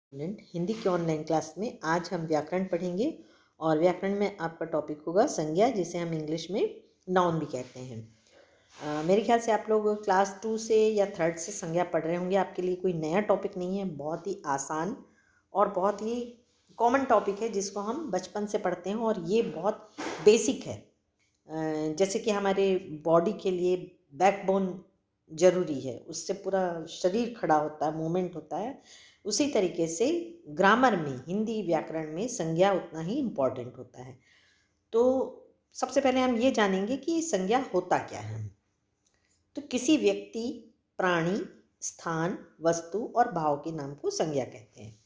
Student Hindi के online class में आज हम व्याकरण पढ़ेंगे और व्याकरण में आपका टॉपिक होगा संज्ञा, जिसे हम इंग्लिश में नाउन भी कहते हैं। मेरे ख्याल से आप लोग क्लास 2 से या 3rd से संज्ञा पढ़ रहे होंगे। आपके लिए कोई नया टॉपिक नहीं है, बहुत ही आसान और बहुत ही कॉमन टॉपिक है जिसको हम बचपन से पढ़ते हैं और ये बहुत बेसिक है। जैसे कि हमारे बॉडी के लिए बैकबोन ज़रूरी है, उससे पूरा शरीर खड़ा होता है, मूवमेंट होता है। उसी तरीके से ग्रामर में, हिंदी व्याकरण में संज्ञा उतना ही इम्पॉर्टेंट होता है। तो सबसे पहले हम ये जानेंगे कि संज्ञा होता क्या है। तो किसी व्यक्ति, प्राणी, स्थान, वस्तु और भाव के नाम को संज्ञा कहते हैं।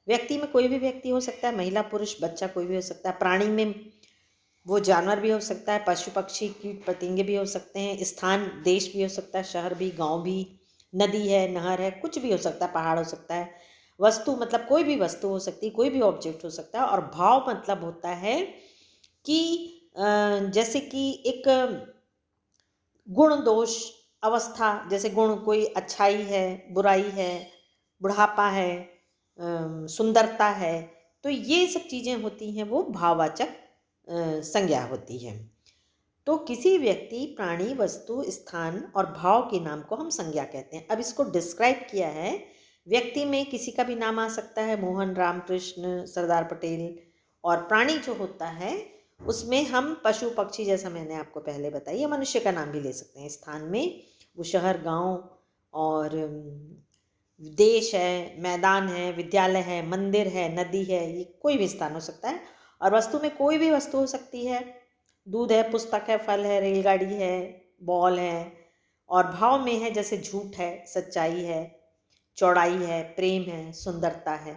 व्यक्ति में कोई भी व्यक्ति हो सकता है, महिला, पुरुष, बच्चा कोई भी हो सकता है। प्राणी में वो जानवर भी हो सकता है, पशु, पक्षी, कीट, पतंगे भी हो सकते हैं। स्थान, देश भी हो सकता है, शहर भी, गांव भी, नदी है, नहर है, कुछ भी हो सकता है, पहाड़ हो सकता है। वस्तु मतलब कोई भी वस्तु हो सकती है, कोई भी ऑब्जेक्ट हो सकता है। और भाव मतलब होता है कि जैसे कि एक गुण, दोष, अवस्था, जैसे गुण कोई अच्छाई है, बुराई है, बुढ़ापा है, सुंदरता है, तो ये सब चीज़ें होती हैं, वो भाववाचक संज्ञा होती है। तो किसी व्यक्ति, प्राणी, वस्तु, स्थान और भाव के नाम को हम संज्ञा कहते हैं। अब इसको डिस्क्राइब किया है। व्यक्ति में किसी का भी नाम आ सकता है, मोहन, राम, कृष्ण, सरदार पटेल। और प्राणी जो होता है उसमें हम पशु, पक्षी, जैसा मैंने आपको पहले बताई, या मनुष्य का नाम भी ले सकते हैं। स्थान में वो शहर, गांव और देश है, मैदान है, विद्यालय है, मंदिर है, नदी है, ये कोई भी स्थान हो सकता है। और वस्तु में कोई भी वस्तु हो सकती है, दूध है, पुस्तक है, फल है, रेलगाड़ी है, बॉल है। और भाव में है जैसे झूठ है, सच्चाई है, चौड़ाई है, प्रेम है, सुंदरता है।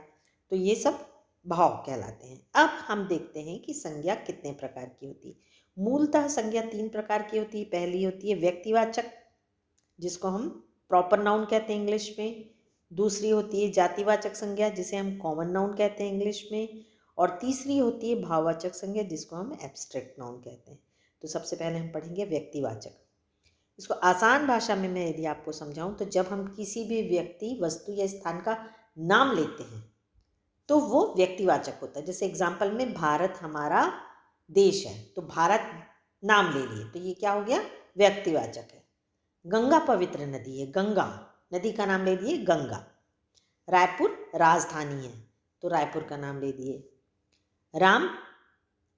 तो ये सब भाव कहलाते हैं। अब हम देखते हैं कि संज्ञा कितने प्रकार की होती है। मूलतः संज्ञा 3 प्रकार की होती है। पहली होती है व्यक्तिवाचक, जिसको हम प्रॉपर नाउन कहते हैं इंग्लिश में। दूसरी होती है जातिवाचक संज्ञा, जिसे हम कॉमन नाउन कहते हैं इंग्लिश में। और तीसरी होती है भाववाचक संज्ञा, जिसको हम एब्स्ट्रैक्ट नाउन कहते हैं। तो सबसे पहले हम पढ़ेंगे व्यक्तिवाचक। इसको आसान भाषा में मैं यदि आपको समझाऊं तो जब हम किसी भी व्यक्ति, वस्तु या स्थान का नाम लेते हैं तो वो व्यक्तिवाचक होता है। जैसे एग्जाम्पल में भारत हमारा देश है, तो भारत नाम ले लिए तो ये क्या हो गया, व्यक्तिवाचक है। गंगा पवित्र नदी है, गंगा नदी का नाम ले दिए गंगा। रायपुर राजधानी है, तो रायपुर का नाम ले दिए। राम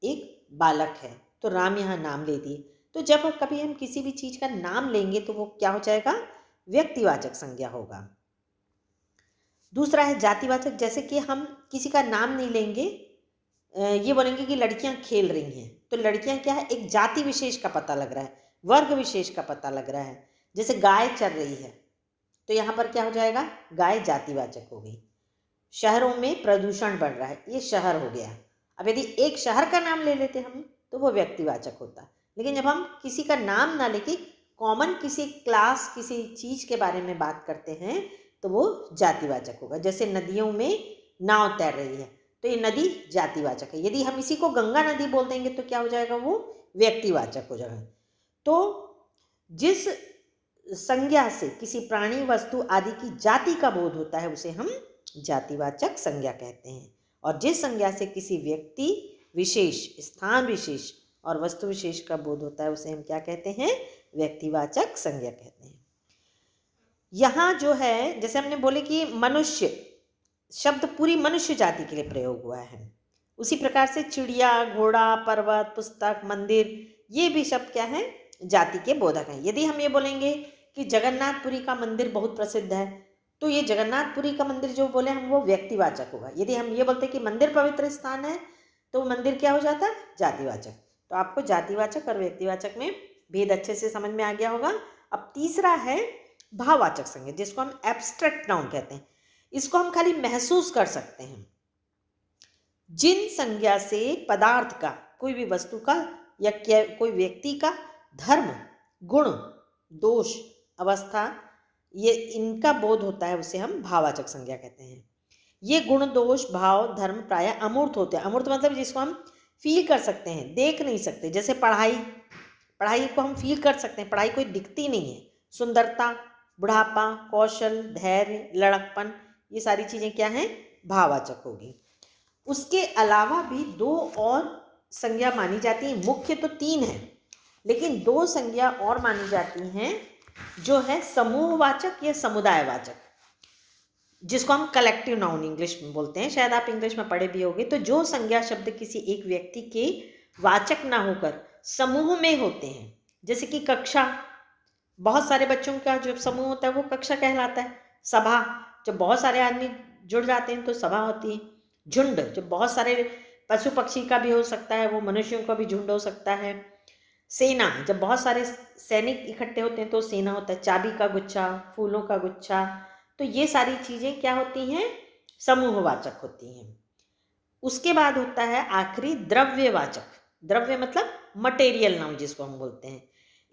एक बालक है, तो राम यहाँ नाम ले दिए। तो जब कभी हम किसी भी चीज़ का नाम लेंगे तो वो क्या हो जाएगा, व्यक्तिवाचक संज्ञा होगा। दूसरा है जातिवाचक, जैसे कि हम किसी का नाम नहीं लेंगे, ये बोलेंगे कि लड़कियां खेल रही हैं, तो लड़कियां क्या है, एक जाति विशेष का पता लग रहा है, वर्ग विशेष का पता लग रहा है। जैसे गाय चर रही है, तो यहाँ पर क्या हो जाएगा, गाय जातिवाचक हो गई। शहरों में प्रदूषण बढ़ रहा है, ये शहर हो गया। अब यदि एक शहर का नाम ले लेते हम तो वो व्यक्तिवाचक होता। लेकिन जब हम किसी का नाम ना लेके कॉमन किसी क्लास, किसी चीज़ के बारे में बात करते हैं तो वो जातिवाचक होगा। जैसे नदियों में नाव तैर रही है, तो ये नदी जातिवाचक है। यदि हम इसी को गंगा नदी बोल देंगे तो क्या हो जाएगा, वो व्यक्तिवाचक हो जाएगा। तो जिस संज्ञा से किसी प्राणी, वस्तु आदि की जाति का बोध होता है उसे हम जातिवाचक संज्ञा कहते हैं। और जिस संज्ञा से किसी व्यक्ति विशेष, स्थान विशेष और वस्तु विशेष का बोध होता है उसे हम क्या कहते हैं, व्यक्तिवाचक संज्ञा कहते हैं। यहाँ जो है, जैसे हमने बोले कि मनुष्य शब्द पूरी मनुष्य जाति के लिए प्रयोग हुआ है, उसी प्रकार से चिड़िया, घोड़ा, पर्वत, पुस्तक, मंदिर, ये भी शब्द क्या है, जाति के बोधक हैं। यदि हम ये बोलेंगे कि जगन्नाथपुरी का मंदिर बहुत प्रसिद्ध है, तो ये जगन्नाथपुरी का मंदिर जो बोले हम, वो व्यक्तिवाचक होगा। यदि हम ये बोलते कि मंदिर पवित्र स्थान है, तो मंदिर क्या हो जाता है, जातिवाचक। तो आपको जातिवाचक और व्यक्तिवाचक में भेद अच्छे से समझ में आ गया होगा। अब तीसरा है भाववाचक संज्ञा, जिसको हम एब्स्ट्रैक्ट नाउन कहते हैं। इसको हम खाली महसूस कर सकते हैं। जिन संज्ञा से पदार्थ का, कोई भी वस्तु का या कोई व्यक्ति का धर्म, गुण, दोष, अवस्था, ये इनका बोध होता है उसे हम भाववाचक संज्ञा कहते हैं। ये गुण, दोष, भाव, धर्म प्रायः अमूर्त होते हैं। अमूर्त मतलब जिसको हम फील कर सकते हैं, देख नहीं सकते। जैसे पढ़ाई, पढ़ाई को हम फील कर सकते हैं, पढ़ाई कोई दिखती नहीं है। सुंदरता, बुढ़ापा, कौशल, धैर्य, लड़कपन, ये सारी चीज़ें क्या हैं, भाववाचक होगी। उसके अलावा भी 2 और संज्ञा मानी जाती हैं। मुख्य तो 3 है, लेकिन 2 संज्ञा और मानी जाती हैं, जो है समूहवाचक या समुदायवाचक, जिसको हम कलेक्टिव नाउन इंग्लिश में बोलते हैं। शायद आप इंग्लिश में पढ़े भी होंगे। तो जो संज्ञा शब्द किसी एक व्यक्ति के वाचक ना होकर समूह में होते हैं, जैसे कि कक्षा, बहुत सारे बच्चों का जो समूह होता है वो कक्षा कहलाता है। सभा, जब बहुत सारे आदमी जुड़ जाते हैं तो सभा होती है। झुंड, जब बहुत सारे पशु पक्षी का भी हो सकता है, वो मनुष्यों का भी झुंड हो सकता है। सेना, जब बहुत सारे सैनिक इकट्ठे होते हैं तो सेना होता है। चाबी का गुच्छा, फूलों का गुच्छा, तो ये सारी चीज़ें क्या होती हैं, समूहवाचक होती हैं। उसके बाद होता है आखिरी द्रव्यवाचक। द्रव्य मतलब मटेरियल नाउन जिसको हम बोलते हैं।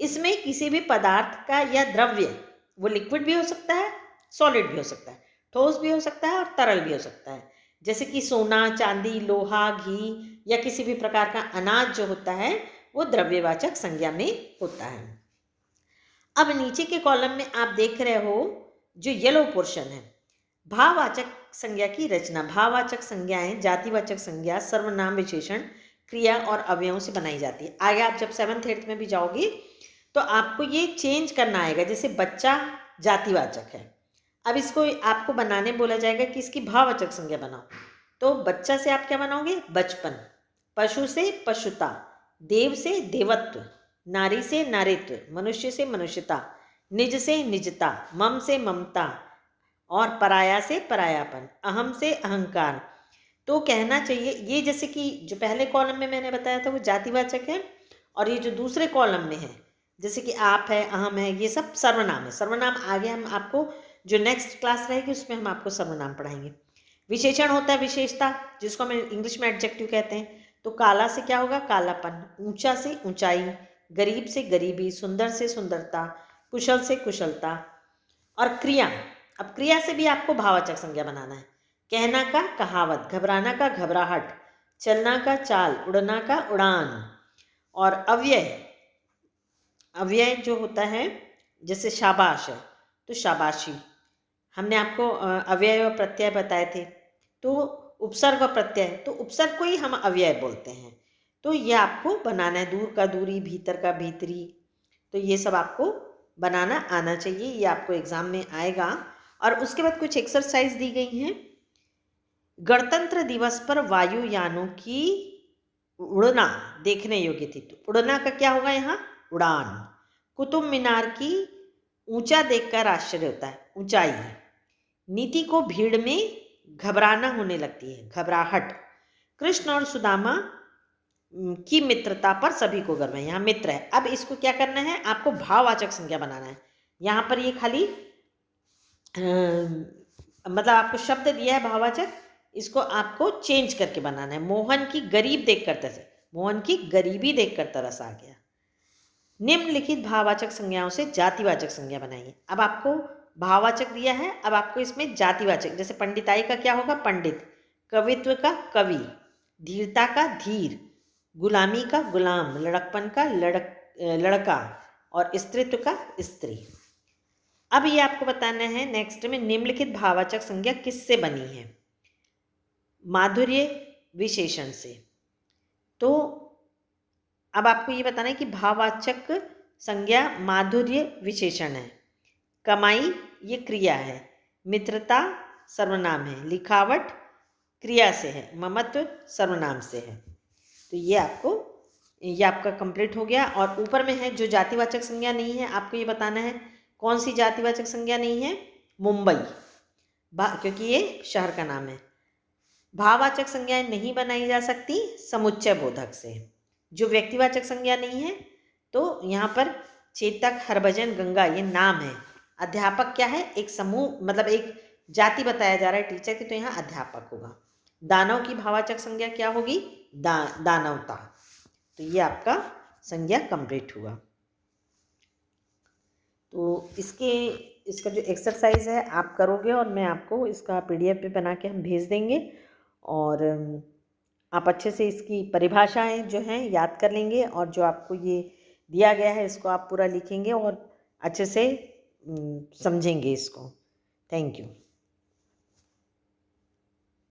इसमें किसी भी पदार्थ का या द्रव्य, वो लिक्विड भी हो सकता है, सॉलिड भी हो सकता है, ठोस भी हो सकता है और तरल भी हो सकता है। जैसे कि सोना, चांदी, लोहा, घी या किसी भी प्रकार का अनाज जो होता है वो द्रव्यवाचक संज्ञा में होता है। अब नीचे के कॉलम में आप देख रहे हो जो येलो पोर्शन है, भाववाचक संज्ञा की रचना। भाववाचक संज्ञाएं जातिवाचक संज्ञा, सर्वनाम, विशेषण, क्रिया और अवयवों से बनाई जाती है। आगे आप जब 7th 8th में भी जाओगे तो आपको ये चेंज करना आएगा। जैसे बच्चा जातिवाचक है, अब इसको आपको बनाने बोला जाएगा कि इसकी भाववाचक संज्ञा बनाओ। तो बच्चा से आप क्या बनाओगे, बचपन। पशु से पशुता, देव से देवत्व, नारी से नारीत्व, मनुष्य से मनुष्यता, निज से निजता, मम से ममता और पराया से परायापन, अहम से अहंकार। तो कहना चाहिए ये, जैसे कि जो पहले कॉलम में मैंने बताया था वो जातिवाचक है, और ये जो दूसरे कॉलम में है जैसे कि आप है, अहम है, ये सब सर्वनाम है। सर्वनाम आगे हम आपको जो नेक्स्ट क्लास रहेगी उसमें हम आपको सर्वनाम पढ़ाएंगे। विशेषण होता है विशेषता, जिसको हम इंग्लिश में एडजेक्टिव कहते हैं। तो काला से क्या होगा, कालापन। ऊंचा से ऊंचाई, गरीब से गरीबी, सुंदर से सुंदरता, कुशल से कुशलता। और क्रिया, अब क्रिया से भी आपको भाववाचक संज्ञा बनाना है। कहना का कहावत, घबराना का घबराहट, चलना का चाल, उड़ना का उड़ान। और अव्यय, अव्यय जो होता है जैसे शाबाश है तो शाबाशी। हमने आपको अव्यय और प्रत्यय बताए थे। तो उपसर्ग और प्रत्यय, तो उपसर्ग को ही हम अव्यय बोलते हैं। तो ये आपको बनाना है। दूर का दूरी, भीतर का भीतरी, तो ये सब आपको बनाना आना चाहिए। ये आपको एग्जाम में आएगा। और उसके बाद कुछ एक्सरसाइज दी गई हैं। गणतंत्र दिवस पर वायुयानों की उड़ना देखने योग्य थी। तो उड़ना का क्या होगा यहाँ, उड़ान। कुतुब मीनार की ऊंचा देखकर आश्चर्य होता है, ऊंचाई। नीति को भीड़ में घबराना होने लगती है, घबराहट। कृष्ण और सुदामा की मित्रता पर सभी को गर्व है, यहाँ मित्र है। अब इसको क्या करना है, आपको भाववाचक संज्ञा बनाना है। यहाँ पर ये खाली मतलब आपको शब्द दिया है भाववाचक, इसको आपको चेंज करके बनाना है। मोहन की गरीब देखकर तरस, मोहन की गरीबी देखकर तरस आ गया। निम्नलिखित भाववाचक संज्ञाओं से जातिवाचक संज्ञा बनाइए। अब आपको भाववाचक दिया है, अब आपको इसमें जातिवाचक, जैसे पंडिताई का क्या होगा, पंडित। कवित्व का कवि, धीरता का धीर, गुलामी का गुलाम, लड़कपन का लड़का और स्त्रीत्व का स्त्री। अब ये आपको बताना है नेक्स्ट में, निम्नलिखित भाववाचक संज्ञा किससे बनी है। माधुर्य विशेषण से। तो अब आपको ये बताना है कि भाववाचक संज्ञा माधुर्य विशेषण है, कमाई ये क्रिया है, मित्रता सर्वनाम है, लिखावट क्रिया से है, ममत्व सर्वनाम से है। तो ये आपका कंप्लीट हो गया। और ऊपर में है जो जातिवाचक संज्ञा नहीं है, आपको ये बताना है कौन सी जातिवाचक संज्ञा नहीं है, मुंबई, क्योंकि ये शहर का नाम है। भाववाचक संज्ञाएं नहीं बनाई जा सकती समुच्चय बोधक से। जो व्यक्तिवाचक संज्ञा नहीं है, तो यहाँ पर चेतक, हरभजन, गंगा ये नाम है। अध्यापक क्या है, एक समूह, मतलब एक जाति बताया जा रहा है टीचर की, तो यहाँ अध्यापक होगा। दानव की भाववाचक संज्ञा क्या होगी, दानवता। तो ये आपका संज्ञा कंप्लीट हुआ। तो इसका जो एक्सरसाइज है आप करोगे और मैं आपको इसका PDF पे बना के हम भेज देंगे। और आप अच्छे से इसकी परिभाषाएं जो हैं याद कर लेंगे, और जो आपको ये दिया गया है इसको आप पूरा लिखेंगे और अच्छे से समझेंगे इसको। Thank you.